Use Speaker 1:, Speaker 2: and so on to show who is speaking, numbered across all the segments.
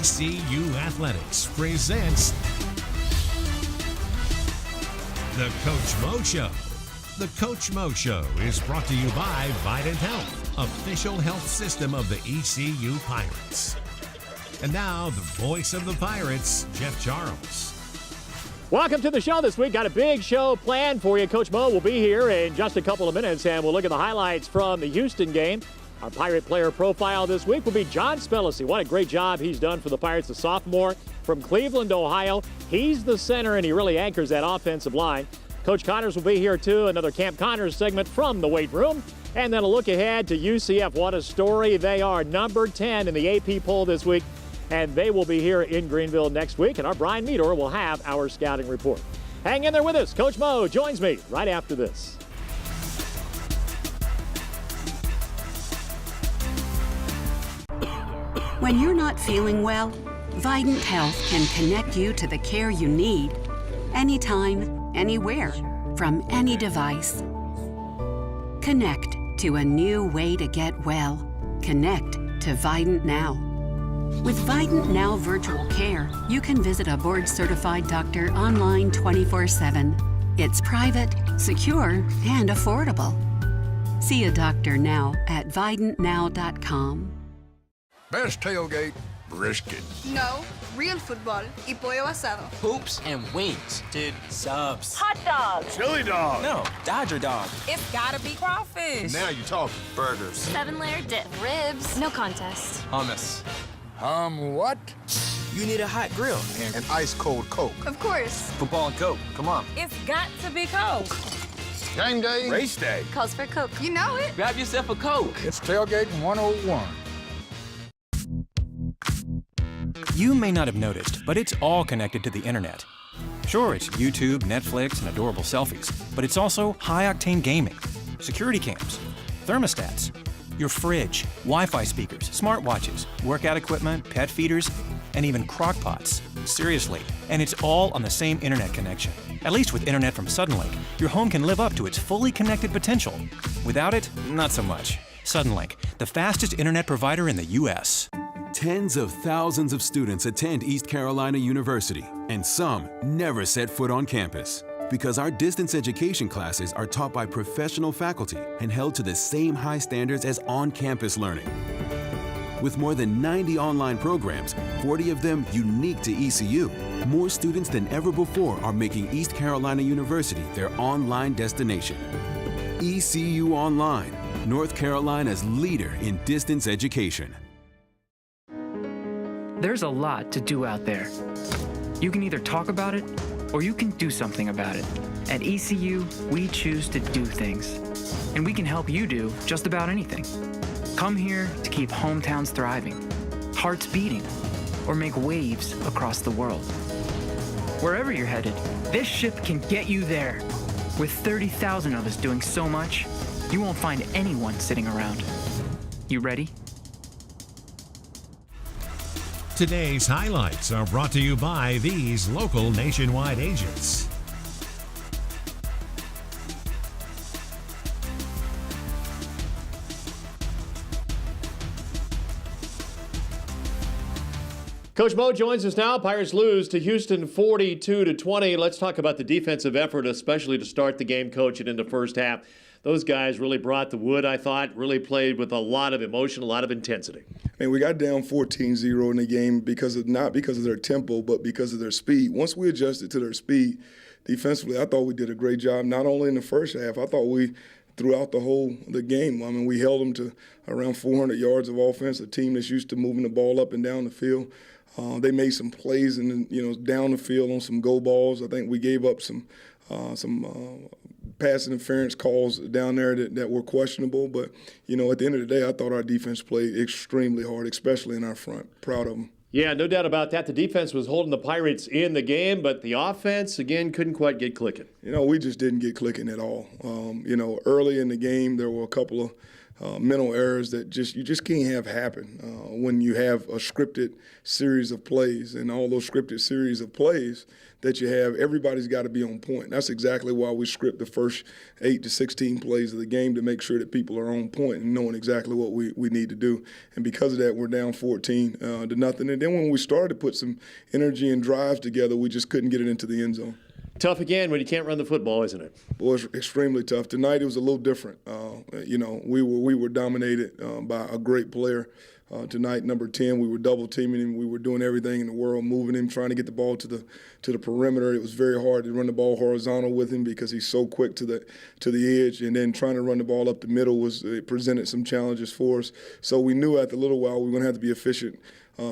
Speaker 1: ECU Athletics presents The Coach Mo Show. The Coach Mo Show is brought to you by Vidant Health, official health system of the ECU Pirates. And now, the voice of the Pirates, Jeff Charles.
Speaker 2: Welcome to the show this week. Got a big show planned for you. Coach Mo will be here in just a couple of minutes, and we'll look at the highlights from the Houston game. Our Pirate player profile this week will be John Spellacy. What a great job he's done for the Pirates, the sophomore from Cleveland, Ohio. He's the center, and he really anchors that offensive line. Coach Connors will be here, too. Another Camp Connors segment from the weight room. And then a look ahead to UCF. What a story. They are number 10 in the AP poll this week, and they will be here in Greenville next week. And our Brian Meador will have our scouting report. Hang in there with us. Coach Mo joins me right after this.
Speaker 3: When you're not feeling well, Vidant Health can connect you to the care you need anytime, anywhere, from any device. Connect to a new way to get well. Connect to Vidant Now. With Vidant Now Virtual Care, you can visit a board-certified doctor online 24/7. It's private, secure, and affordable. See a doctor now at vidantnow.com.
Speaker 4: Best tailgate, brisket.
Speaker 5: No, real football y pollo asado.
Speaker 6: Hoops and wings. Dude, subs.
Speaker 7: Hot dog.
Speaker 4: Chili dog.
Speaker 6: No, Dodger dog.
Speaker 7: It's gotta be crawfish.
Speaker 4: Now you're talking. Burgers.
Speaker 7: 7-layer dip. Ribs. No contest.
Speaker 6: Hummus.
Speaker 4: What?
Speaker 6: You need a hot grill.
Speaker 4: And an ice-cold Coke.
Speaker 5: Of course.
Speaker 6: Football and Coke. Come on.
Speaker 7: It's got to be Coke.
Speaker 4: Game day. Race day.
Speaker 7: Calls for Coke.
Speaker 5: You know it.
Speaker 6: Grab yourself a Coke.
Speaker 4: It's Tailgating 101.
Speaker 8: You may not have noticed, but it's all connected to the internet. Sure, it's YouTube, Netflix, and adorable selfies, but it's also high-octane gaming, security cams, thermostats, your fridge, Wi-Fi speakers, smartwatches, workout equipment, pet feeders, and even crock-pots. Seriously, and it's all on the same internet connection. At least with internet from Suddenlink, your home can live up to its fully connected potential. Without it, not so much. Suddenlink, the fastest internet provider in the U.S.
Speaker 9: Tens of thousands of students attend East Carolina University, and some never set foot on campus. Because our distance education classes are taught by professional faculty and held to the same high standards as on-campus learning. With more than 90 online programs, 40 of them unique to ECU, more students than ever before are making East Carolina University their online destination. ECU Online, North Carolina's leader in distance education.
Speaker 10: There's a lot to do out there. You can either talk about it, or you can do something about it. At ECU, we choose to do things. And we can help you do just about anything. Come here to keep hometowns thriving, hearts beating, or make waves across the world. Wherever you're headed, this ship can get you there. With 30,000 of us doing so much, you won't find anyone sitting around. You ready?
Speaker 1: Today's highlights are brought to you by these local nationwide agents.
Speaker 2: Coach Mo joins us now. Pirates lose to Houston 42-20. Let's talk about the defensive effort, especially to start the game, Coach, and in the first half. Those guys really brought the wood, I thought, really played with a lot of emotion, a lot of intensity.
Speaker 11: And we got down 14-0 in the game not because of their tempo, but because of their speed. Once we adjusted to their speed defensively, I thought we did a great job, not only in the first half. I thought we, throughout the game, I mean, we held them to around 400 yards of offense, a team that's used to moving the ball up and down the field. They made some plays and down the field on some go balls. I think we gave up some pass interference calls down there that were questionable. But, at the end of the day, I thought our defense played extremely hard, especially in our front. Proud of them.
Speaker 2: Yeah, no doubt about that. The defense was holding the Pirates in the game, but the offense, again, couldn't quite get clicking.
Speaker 11: We just didn't get clicking at all. Early in the game, there were a couple of mental errors that you just can't have happen when you have a scripted series of plays. And all those scripted series of plays that you have, everybody's got to be on point. That's exactly why we script the first 8 to 16 plays of the game, to make sure that people are on point and knowing exactly what we need to do. And because of that, we're down 14 to nothing. And then when we started to put some energy and drive together, we just couldn't get it into the end zone.
Speaker 2: Tough again when you can't run the football, isn't it?
Speaker 11: Boy, it's extremely tough. Tonight it was a little different. We were dominated by a great player. Tonight, number 10, we were double teaming him. We were doing everything in the world, moving him, trying to get the ball to the perimeter. It was very hard to run the ball horizontal with him because he's so quick to the edge. And then trying to run the ball up the middle it presented some challenges for us. So we knew after a little while we were going to have to be efficient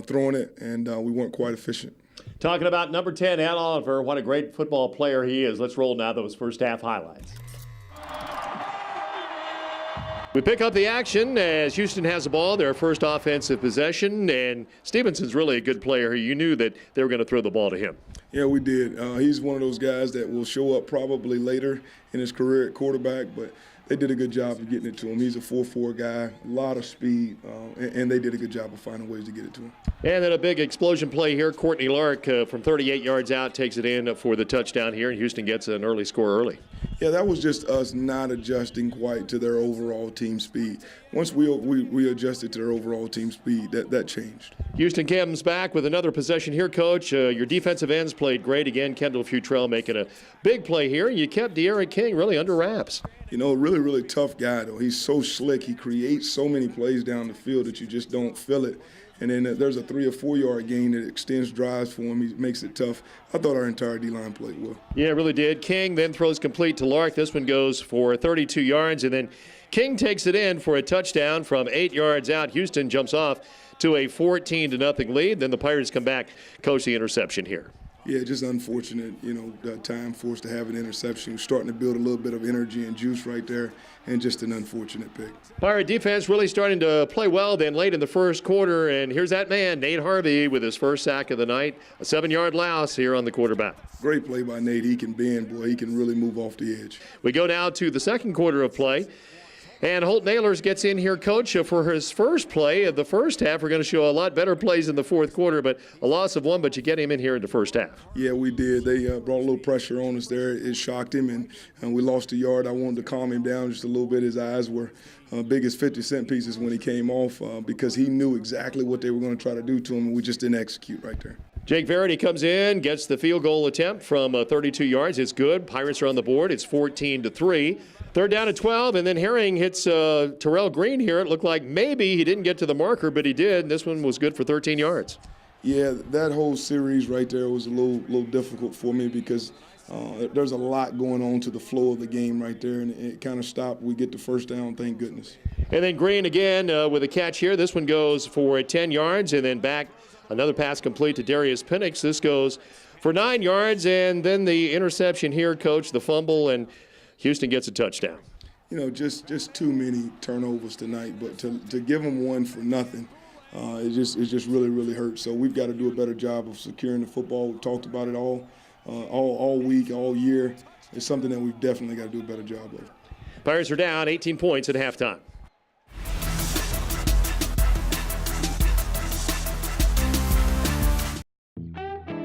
Speaker 11: throwing it, and we weren't quite efficient.
Speaker 2: Talking about number 10, Ed Oliver, what a great football player he is. Let's roll now those first half highlights. We pick up the action as Houston has the ball, their first offensive possession, and Stevenson's really a good player. You knew that they were going to throw the ball to him.
Speaker 11: Yeah, we did. He's one of those guys that will show up probably later in his career at quarterback, but they did a good job of getting it to him. He's a 4.4 guy, a lot of speed, and they did a good job of finding ways to get it to him.
Speaker 2: And then a big explosion play here. Courtney Lark from 38 yards out takes it in for the touchdown here, and Houston gets an early score early.
Speaker 11: Yeah, that was just us not adjusting quite to their overall team speed. Once we adjusted to their overall team speed, that changed.
Speaker 2: Houston comes back with another possession here, Coach. Your defensive ends played great again. Kendall Futrell making a big play here. You kept De'Aaron King really under wraps.
Speaker 11: Really, really tough guy, though. He's so slick. He creates so many plays down the field that you just don't feel it. And then there's a 3 or 4 yard gain that extends drives for him. He makes it tough. I thought our entire D-line played well.
Speaker 2: Yeah, it really did. King then throws complete to Lark. This one goes for 32 yards, and then King takes it in for a touchdown from 8 yards out. Houston jumps off to a 14-0 lead. Then the Pirates come back, coach the interception here.
Speaker 11: Yeah, just unfortunate, time for us to have an interception. We're starting to build a little bit of energy and juice right there, and just an unfortunate pick.
Speaker 2: Pirate defense really starting to play well then late in the first quarter, and here's that man, Nate Harvey, with his first sack of the night. A 7-yard loss here on the quarterback.
Speaker 11: Great play by Nate. He can bend, boy. He can really move off the edge.
Speaker 2: We go now to the second quarter of play. And Holt Nailers gets in here, Coach, for his first play of the first half. We're going to show a lot better plays in the fourth quarter, but a loss of 1, but you get him in here in the first half.
Speaker 11: Yeah, we did. They brought a little pressure on us there. It shocked him, and we lost a yard. I wanted to calm him down just a little bit. His eyes were big as 50-cent pieces when he came off because he knew exactly what they were going to try to do to him, and we just didn't execute right there.
Speaker 2: Jake Verity comes in, gets the field goal attempt from 32 yards. It's good. Pirates are on the board. It's 14-3. Third down at 12, and then Herring hits Terrell Green here. It looked like maybe he didn't get to the marker, but he did. This one was good for 13 yards.
Speaker 11: Yeah, that whole series right there was a little difficult for me because there's a lot going on to the flow of the game right there, and it kind of stopped. We get the first down, thank goodness.
Speaker 2: And then Green again with a catch here. This one goes for 10 yards, and then back another pass complete to Darius Penix. This goes for 9 yards, and then the interception here, Coach, the fumble, and Houston gets a touchdown.
Speaker 11: Just too many turnovers tonight, but to give them one for nothing, it just really, really hurts. So we've got to do a better job of securing the football. We've talked about it all week, all year. It's something that we've definitely got to do a better job of.
Speaker 2: Pirates are down 18 points at halftime.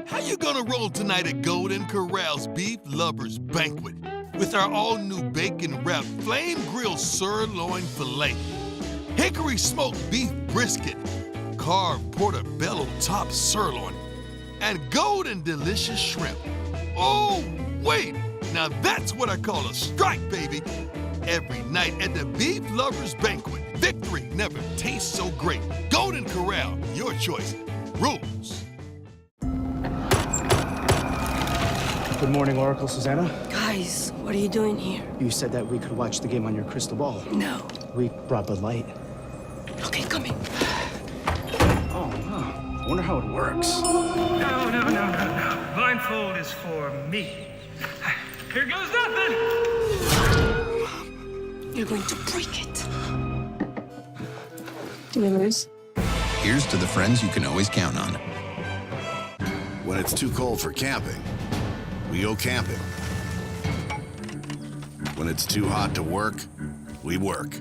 Speaker 12: How you gonna roll tonight at Golden Corral's Beef Lovers Banquet with our all-new bacon-wrapped flame-grilled sirloin filet, hickory smoked beef brisket, carved portobello top sirloin, and golden delicious shrimp? Oh, wait! Now that's what I call a strike, baby! Every night at the Beef Lovers Banquet, victory never tastes so great. Golden Corral, your choice. Rules.
Speaker 13: Good morning, Oracle Susanna.
Speaker 14: Guys, what are you doing here?
Speaker 13: You said that we could watch the game on your crystal ball.
Speaker 14: No.
Speaker 13: We brought Bud Light.
Speaker 14: Okay, come in.
Speaker 13: Oh, wow. Wonder how it works.
Speaker 15: No. Blindfold is for me. Here goes nothing.
Speaker 14: You're going to break it. Remember this?
Speaker 16: Here's to the friends you can always count on.
Speaker 17: When it's too cold for camping, we go camping. When it's too hot to work, we work.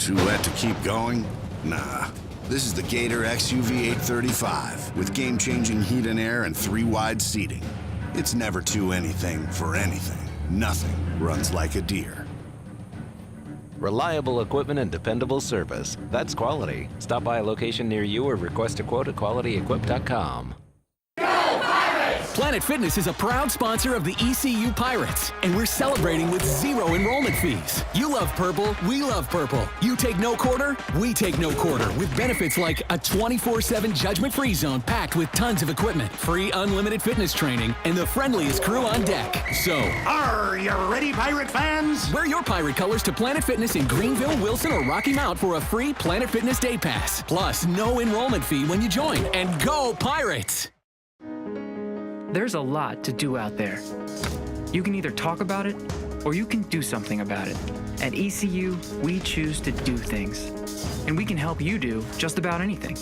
Speaker 17: Too wet to keep going? Nah. This is the Gator XUV 835 with game-changing heat and air and 3 wide seating. It's never too anything for anything. Nothing runs like a deer.
Speaker 18: Reliable equipment and dependable service. That's quality. Stop by a location near you or request a quote at QualityEquip.com.
Speaker 19: Planet Fitness is a proud sponsor of the ECU Pirates, and we're celebrating with 0 enrollment fees. You love purple, we love purple. You take no quarter, we take no quarter, with benefits like a 24/7 judgment-free zone packed with tons of equipment, free unlimited fitness training, and the friendliest crew on deck. So,
Speaker 13: are you ready, Pirate fans?
Speaker 19: Wear your Pirate colors to Planet Fitness in Greenville, Wilson, or Rocky Mount for a free Planet Fitness Day Pass. Plus, no enrollment fee when you join. And go Pirates!
Speaker 10: There's a lot to do out there. You can either talk about it, or you can do something about it. At ECU, we choose to do things. And we can help you do just about anything.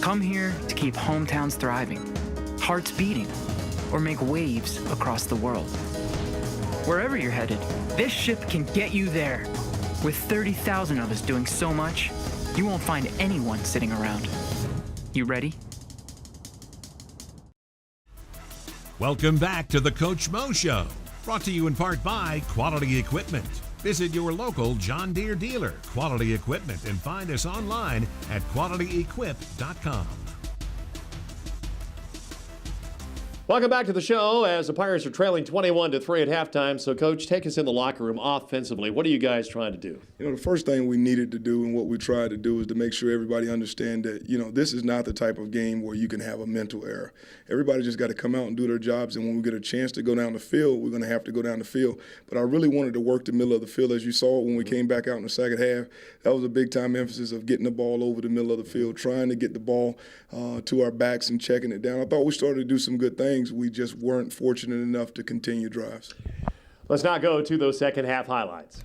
Speaker 10: Come here to keep hometowns thriving, hearts beating, or make waves across the world. Wherever you're headed, this ship can get you there. With 30,000 of us doing so much, you won't find anyone sitting around. You ready?
Speaker 1: Welcome back to the Coach Mo Show, brought to you in part by Quality Equipment. Visit your local John Deere dealer, Quality Equipment, and find us online at QualityEquip.com.
Speaker 2: Welcome back to the show as the Pirates are trailing 21-3 at halftime. So, Coach, take us in the locker room offensively. What are you guys trying to do?
Speaker 11: You know, the first thing we needed to do and what we tried to do is to make sure everybody understand that, you know, this is not the type of game where you can have a mental error. Everybody just got to come out and do their jobs, and when we get a chance to go down the field, we're going to have to go down the field. But I really wanted to work the middle of the field. As you saw when we came back out in the second half, that was a big-time emphasis of getting the ball over the middle of the field, trying to get the ball to our backs and checking it down. I thought we started to do some good things. We just weren't fortunate enough to continue drives.
Speaker 2: Let's now go to those second half highlights.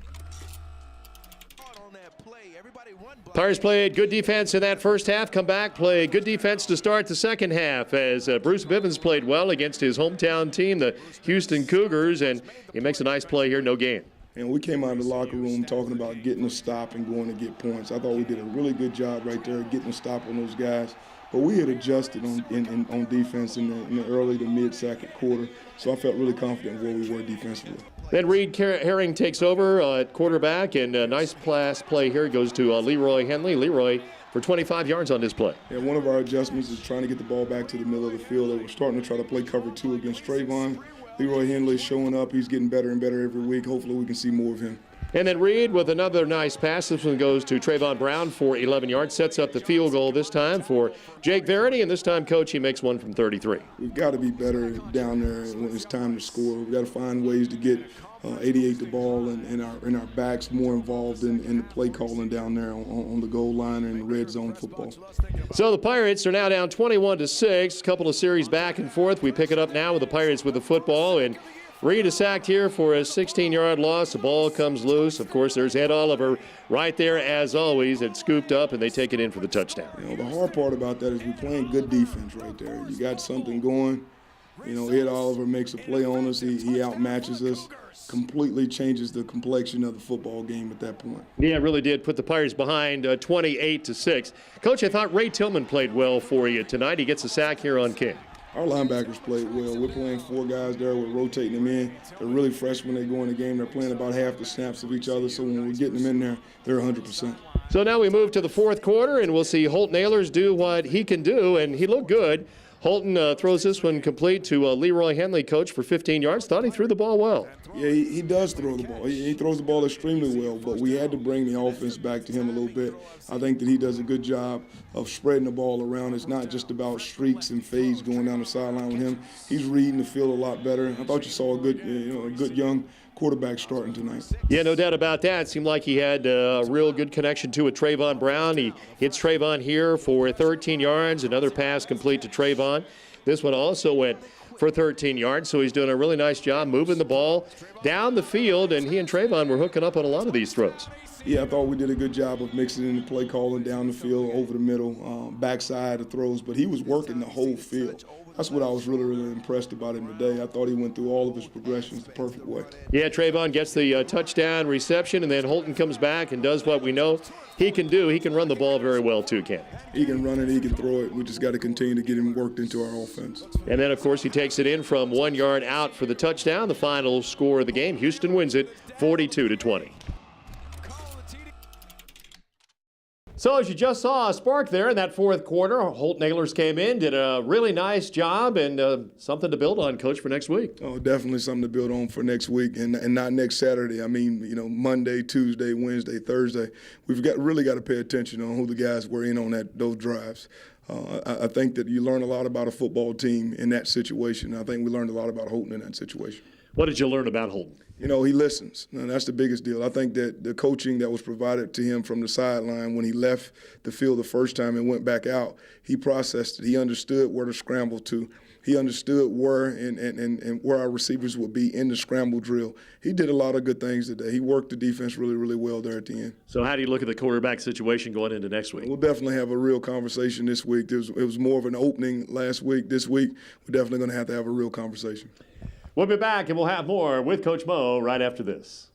Speaker 2: Pirates played good defense in that first half, come back, play good defense to start the second half as Bruce Bivens played well against his hometown team, the Houston Cougars, and he makes a nice play here, no gain.
Speaker 11: And we came out of the locker room talking about getting a stop and going to get points. I thought we did a really good job right there getting a stop on those guys. But we had adjusted on defense in the early to mid-second quarter, so I felt really confident where we were defensively.
Speaker 2: Then Reed Herring takes over at quarterback, and a nice pass play here goes to Leroy Henley. Leroy for 25 yards on this play.
Speaker 11: Yeah, one of our adjustments is trying to get the ball back to the middle of the field. They were starting to try to play cover 2 against Trayvon. Leroy Henley showing up. He's getting better and better every week. Hopefully we can see more of him.
Speaker 2: And then Reed with another nice pass. This one goes to Trayvon Brown for 11 yards. Sets up the field goal this time for Jake Verity. And this time, Coach, he makes one from 33.
Speaker 11: We've got to be better down there when it's time to score. We've got to find ways to get 88 the ball and our backs more involved in the play calling down there on the goal line and the red zone football.
Speaker 2: So the Pirates are now down 21-6. A couple of series back and forth. We pick it up now with the Pirates with the football. And Reed is sacked here for a 16-yard loss. The ball comes loose. Of course, there's Ed Oliver right there as always. It's scooped up, and they take it in for the touchdown.
Speaker 11: You know, the hard part about that is we're playing good defense right there. You got something going. You know, Ed Oliver makes a play on us. He outmatches us, completely changes the complexion of the football game at that point.
Speaker 2: Yeah, it really did. Put the Pirates behind 28-6. Coach, I thought Ray Tillman played well for you tonight. He gets a sack here on King.
Speaker 11: Our linebackers played well. We're playing 4 guys there. We're rotating them in. They're really fresh when they go in the game. They're playing about half the snaps of each other, so when we're getting them in there, they're 100%.
Speaker 2: So now we move to the fourth quarter, and we'll see Holt Nailers do what he can do, and he looked good. Holton throws this one complete to Leroy Henley, Coach, for 15 yards. Thought he threw the ball well.
Speaker 11: Yeah, he does throw the ball. He throws the ball extremely well, but we had to bring the offense back to him a little bit. I think that he does a good job of spreading the ball around. It's not just about streaks and fades going down the sideline with him. He's reading the field a lot better. I thought you saw a good young quarterback starting tonight.
Speaker 2: Yeah, no doubt about that. It seemed like he had a real good connection to with Trayvon Brown. He hits Trayvon here for 13 yards. Another pass complete to Trayvon. This one also went for 13 yards, so he's doing a really nice job moving the ball down the field, and he and Trayvon were hooking up on a lot of these throws.
Speaker 11: Yeah, I thought we did a good job of mixing in the play calling down the field, over the middle, backside of throws, but he was working the whole field. That's what I was really, really impressed about him today. I thought he went through all of his progressions the perfect way.
Speaker 2: Yeah, Trayvon gets the touchdown reception, and then Holton comes back and does what we know he can do. He can run the ball very well, too, Ken.
Speaker 11: He can run it, he can throw it. We just got to continue to get him worked into our offense.
Speaker 2: And then, of course, he takes it in from 1 yard out for the touchdown. The final score of the game, Houston wins it 42-20. So as you just saw a spark there in that fourth quarter, Holt Nailers came in, did a really nice job, and something to build on, Coach, for next week.
Speaker 11: Oh, definitely something to build on for next week, and not next Saturday. I mean, you know, Monday, Tuesday, Wednesday, Thursday. We've really got to pay attention on who the guys were in on those drives. I think that you learn a lot about a football team in that situation. I think we learned a lot about Holton in that situation.
Speaker 2: What did you learn about Holton?
Speaker 11: You know, he listens, and that's the biggest deal. I think that the coaching that was provided to him from the sideline when he left the field the first time and went back out, he processed it. He understood where to scramble to. He understood where and where our receivers would be in the scramble drill. He did a lot of good things today. He worked the defense really, really well there at the end.
Speaker 2: So how do you look at the quarterback situation going into next week?
Speaker 11: We'll definitely have a real conversation this week. It was more of an opening last week. This week, we're definitely going to have a real conversation.
Speaker 2: We'll be back, and we'll have more with Coach Mo right after this.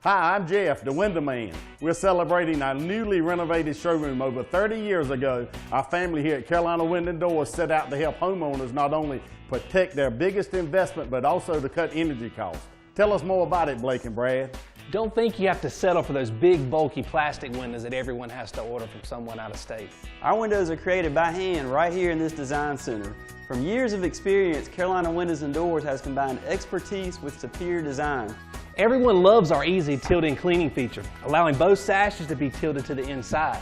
Speaker 20: Hi, I'm Jeff, the Window Man. We're celebrating our newly renovated showroom. Over 30 years ago, our family here at Carolina Window and Doors set out to help homeowners not only protect their biggest investment, but also to cut energy costs. Tell us more about it, Blake and Brad.
Speaker 21: Don't think you have to settle for those big, bulky plastic windows that everyone has to order from someone out of state.
Speaker 22: Our windows are created by hand right here in this design center. From years of experience, Carolina Windows and Doors has combined expertise with superior design.
Speaker 21: Everyone loves our easy tilting cleaning feature, allowing both sashes to be tilted to the inside.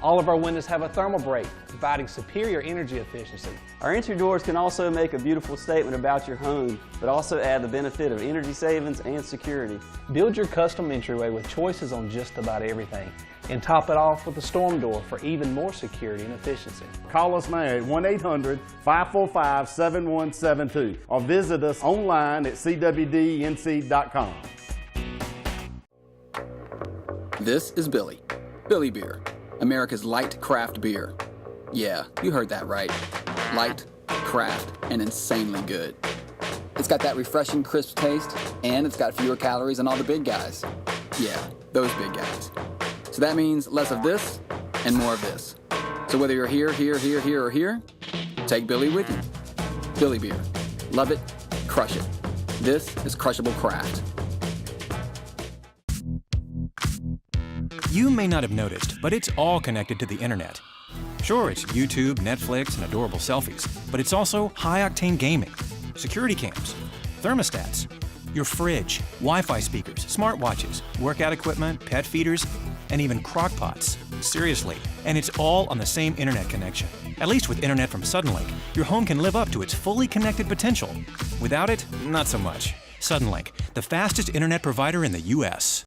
Speaker 21: All of our windows have a thermal break, providing superior energy efficiency.
Speaker 22: Our entry doors can also make a beautiful statement about your home, but also add the benefit of energy savings and security.
Speaker 21: Build your custom entryway with choices on just about everything, and top it off with a storm door for even more security and efficiency.
Speaker 20: Call us now at 1-800-545-7172 or visit us online at cwdnc.com.
Speaker 23: This is Billy Beer, America's light craft beer. Yeah, you heard that right. Light, craft, and insanely good. It's got that refreshing, crisp taste, and it's got fewer calories than all the big guys. Yeah, those big guys. So that means less of this and more of this. So whether you're here, or here, take Billy with you. Billy Beer. Love it, crush it. This is crushable craft.
Speaker 8: You may not have noticed, but it's all connected to the internet. Sure, it's YouTube, Netflix, and adorable selfies, but it's also high-octane gaming, security cams, thermostats, your fridge, Wi-Fi speakers, smartwatches, workout equipment, pet feeders, and even crock-pots. Seriously, and it's all on the same internet connection. At least with internet from Suddenlink, your home can live up to its fully connected potential. Without it, not so much. Suddenlink, the fastest internet provider in the U.S.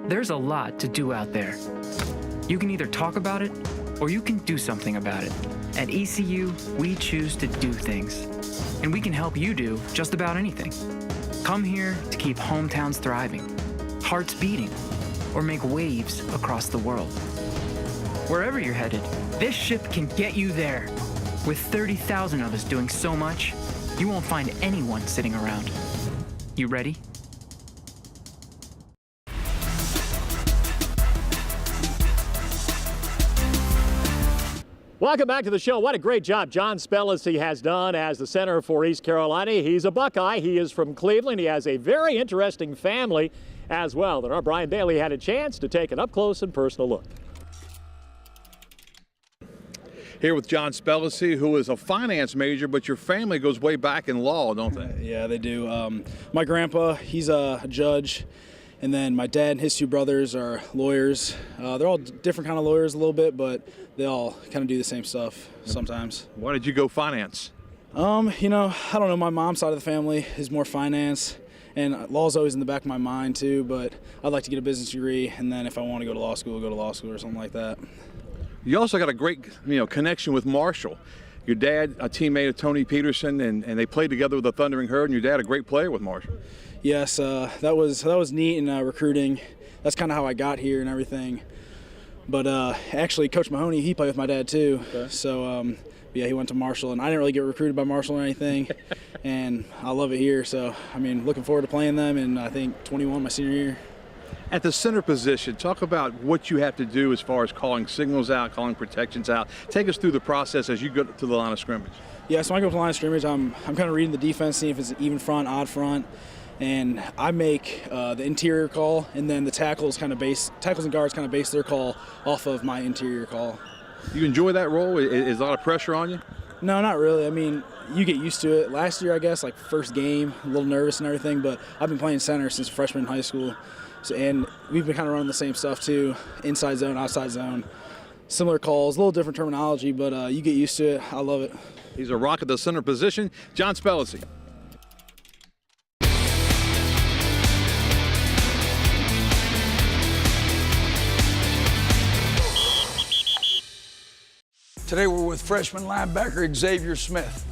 Speaker 10: There's a lot to do out there. You can either talk about it, or you can do something about it. At ECU, we choose to do things. And we can help you do just about anything. Come here to keep hometowns thriving, hearts beating, or make waves across the world. Wherever you're headed, this ship can get you there. With 30,000 of us doing so much, you won't find anyone sitting around. You ready?
Speaker 2: Welcome back to the show. What a great job John Spellacy has done as the center for East Carolina. He's a Buckeye. He is from Cleveland. He has a very interesting family as well. And our Brian Daly had a chance to take an up-close and personal look.
Speaker 24: Here with John Spellacy, who is a finance major, but your family goes way back in law, don't they?
Speaker 13: Yeah, they do. My grandpa, he's a judge. And then my dad and his two brothers are lawyers. They're all different kind of lawyers a little bit, but they all kind of do the same stuff sometimes.
Speaker 24: Why did you go finance?
Speaker 13: You know, I don't know. My mom's side of the family is more finance, and law's always in the back of my mind too, but I'd like to get a business degree, and then if I want to go to law school, go to law school or something like that.
Speaker 24: You also got a great, connection with Marshall. Your dad, a teammate of Tony Peterson, and they played together with the Thundering Herd, and your dad, a great player with Marshall.
Speaker 13: Yes, that was neat in recruiting. That's kind of how I got here and everything. But actually, Coach Mahoney, he played with my dad too. Okay. So, yeah, he went to Marshall, and I didn't really get recruited by Marshall or anything. And I love it here. So, I mean, looking forward to playing them, and I think 21 my senior year.
Speaker 24: At the center position, talk about what you have to do as far as calling signals out, calling protections out. Take us through the process as you go to the line of scrimmage.
Speaker 13: Yeah, so when I go to the line of scrimmage, I'm kind of reading the defense, seeing if it's an even front, odd front, and I make the interior call, and then the tackles and guards kind of base their call off of my interior call.
Speaker 24: You enjoy that role? Is a lot of pressure on you?
Speaker 13: No, not really. I mean, you get used to it. Last year, I guess, like first game, a little nervous and everything, but I've been playing center since freshman in high school. And we've been kind of running the same stuff too, inside zone, outside zone. Similar calls, a little different terminology, but you get used to it. I love it.
Speaker 24: He's a rock at the center position, John Spellacy.
Speaker 3: Today we're with freshman linebacker Xavier Smith.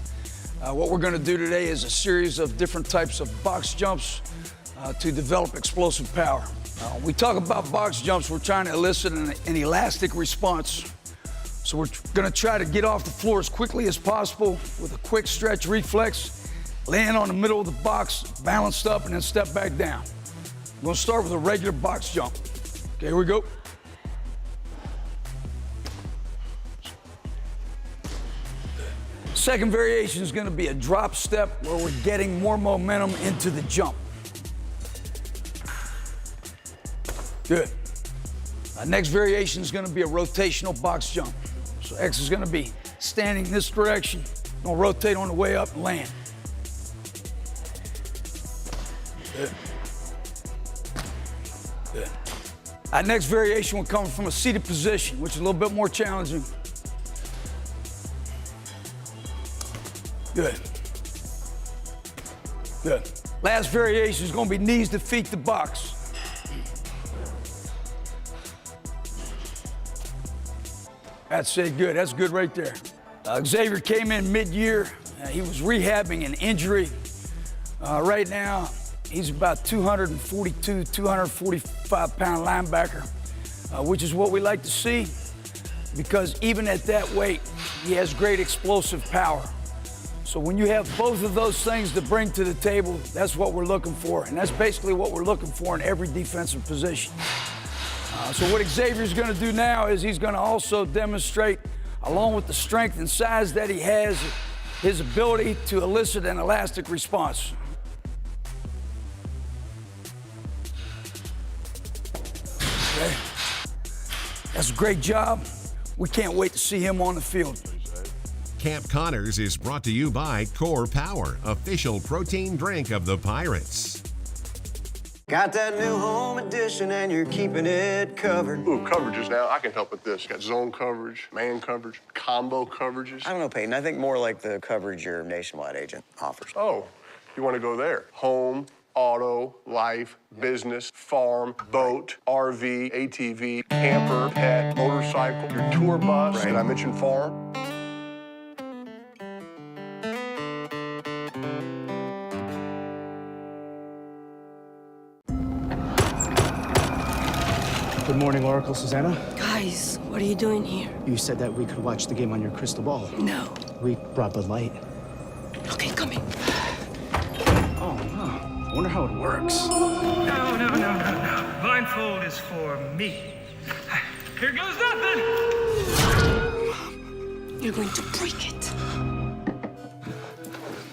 Speaker 3: What we're going to do today is a series of different types of box jumps to develop explosive power. We talk about box jumps, we're trying to elicit an elastic response. So we're going to try to get off the floor as quickly as possible with a quick stretch reflex, land on the middle of the box, balanced up, and then step back down. We're going to start with a regular box jump. Okay, here we go. Second variation is going to be a drop step where we're getting more momentum into the jump. Good. Next variation is going to be a rotational box jump. So X is going to be standing this direction. Going to rotate on the way up and land. Good. Good. Our next variation will come from a seated position, which is a little bit more challenging. Good. Good. Last variation is going to be knees to feet to box. That's it, good. That's good right there. Xavier came in mid-year. He was rehabbing an injury. Right now, he's about 242, 245-pound linebacker, which is what we like to see because even at that weight, he has great explosive power. So when you have both of those things to bring to the table, that's what we're looking for, and that's basically what we're looking for in every defensive position. So what Xavier's going to do now is he's going to also demonstrate, along with the strength and size that he has, his ability to elicit an elastic response. Okay. That's a great job. We can't wait to see him on the field.
Speaker 1: Camp Connors is brought to you by Core Power, official protein drink of the Pirates.
Speaker 5: Got that new home edition and you're keeping it covered.
Speaker 6: Ooh, coverages now. I can help with this. Got zone coverage, man coverage, combo coverages.
Speaker 5: I don't know, Peyton. I think more like the coverage your Nationwide agent offers.
Speaker 6: Oh, you want to go there. Home, auto, life, business, farm, boat, RV, ATV, camper, pet, motorcycle, your tour bus. Right. Did I mention farm?
Speaker 7: Good morning, Oracle Susanna.
Speaker 14: Guys, what are you doing here?
Speaker 7: You said that we could watch the game on your crystal ball.
Speaker 14: No.
Speaker 7: We brought Bud Light.
Speaker 14: Okay, come in.
Speaker 7: Oh, no. I wonder how it works.
Speaker 15: No. Blindfold is for me. Here goes nothing.
Speaker 14: You're going to break it.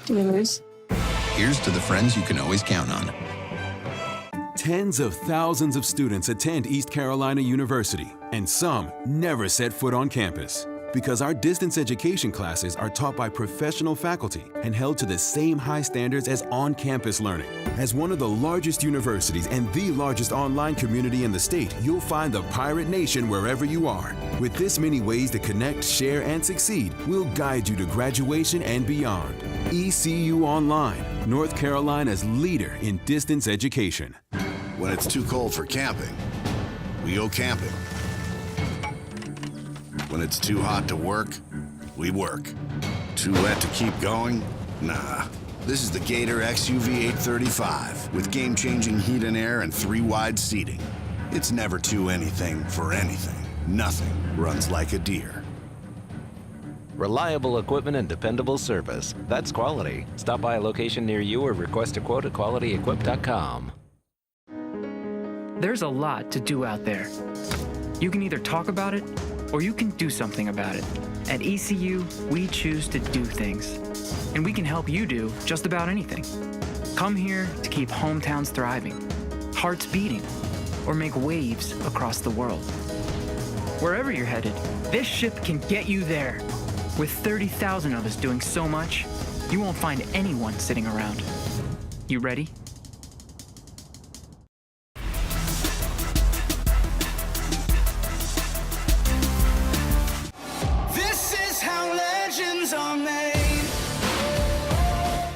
Speaker 14: Do we lose?
Speaker 16: Here's to the friends you can always count on.
Speaker 9: Tens of thousands of students attend East Carolina University, and some never set foot on campus. Because our distance education classes are taught by professional faculty and held to the same high standards as on-campus learning. As one of the largest universities and the largest online community in the state, you'll find the Pirate Nation wherever you are. With this many ways to connect, share, and succeed, we'll guide you to graduation and beyond. ECU Online, North Carolina's leader in distance education.
Speaker 17: When it's too cold for camping, we go camping. When it's too hot to work, we work. Too wet to keep going? Nah. This is the Gator XUV 835 with game-changing heat and air and 3 wide seating. It's never too anything for anything. Nothing runs like a deer.
Speaker 4: Reliable equipment and dependable service. That's quality. Stop by a location near you or request a quote at qualityequip.com.
Speaker 10: There's a lot to do out there. You can either talk about it or you can do something about it. At ECU, we choose to do things. And we can help you do just about anything. Come here to keep hometowns thriving, hearts beating, or make waves across the world. Wherever you're headed, this ship can get you there. With 30,000 of us doing so much, you won't find anyone sitting around. You ready?
Speaker 12: This is how legends are made.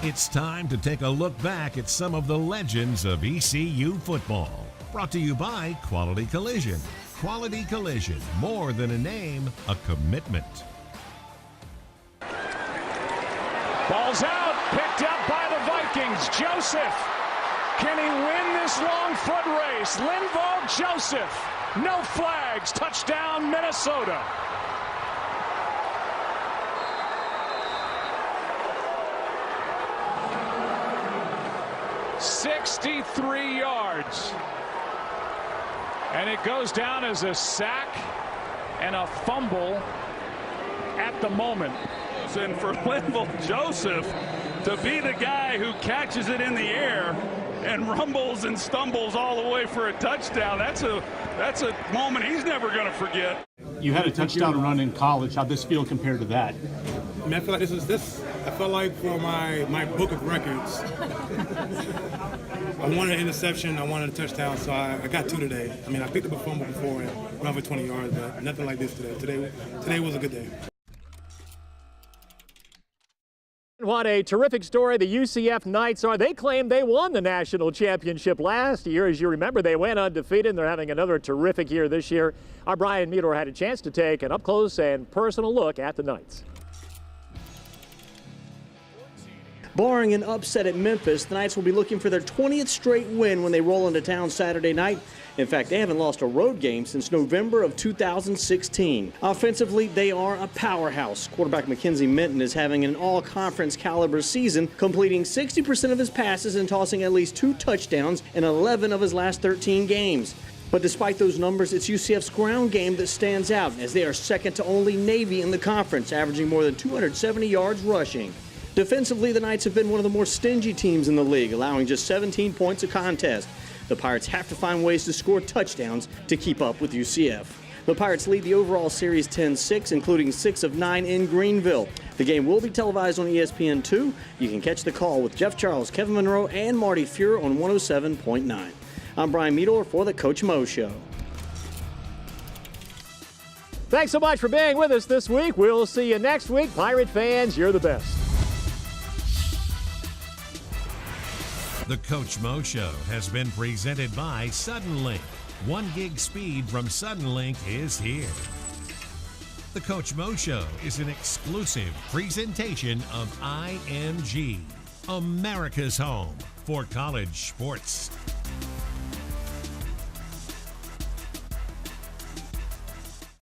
Speaker 1: It's time to take a look back at some of the legends of ECU football. Brought to you by Quality Collision. Quality Collision, more than a name, a commitment.
Speaker 18: Ball's out, picked up by the Vikings. Joseph, can he win this long foot race? Linval Joseph, no flags, touchdown Minnesota. "63 yards. And it goes down as a sack and a fumble at the moment.
Speaker 19: And for Linval Joseph to be the guy who catches it in the air and rumbles and stumbles all the way for a touchdown, that's a moment he's never going to forget.
Speaker 25: You had a touchdown run in college. How'd this feel compared to that?
Speaker 26: I mean, I feel like I felt like for my book of records, I wanted an interception, I wanted a touchdown, so I got two today. I mean, I picked up a fumble before and ran for 20 yards, but nothing like this today. Today was a good day.
Speaker 2: What a terrific story the UCF Knights are. They claim they won the national championship last year. As you remember, they went undefeated, and they're having another terrific year this year. Our Brian Meador had a chance to take an up-close and personal look at the Knights.
Speaker 27: Barring an upset at Memphis, the Knights will be looking for their 20th straight win when they roll into town Saturday night. In fact, they haven't lost a road game since November of 2016. Offensively, they are a powerhouse. Quarterback Mackenzie Minton is having an all-conference caliber season, completing 60% of his passes and tossing at least 2 touchdowns in 11 of his last 13 games. But despite those numbers, it's UCF's ground game that stands out, as they are second to only Navy in the conference, averaging more than 270 yards rushing. Defensively, the Knights have been one of the more stingy teams in the league, allowing just 17 points a contest. The Pirates have to find ways to score touchdowns to keep up with UCF. The Pirates lead the overall series 10-6, including 6 of 9 in Greenville. The game will be televised on ESPN2. You can catch the call with Jeff Charles, Kevin Monroe, and Marty Fuhrer on 107.9. I'm Brian Meador for the Coach Mo Show.
Speaker 2: Thanks so much for being with us this week. We'll see you next week. Pirate fans, you're the best.
Speaker 1: The Coach Mo Show has been presented by Suddenlink. 1 gig speed from Suddenlink is here. The Coach Mo Show is an exclusive presentation of IMG, America's home for college sports.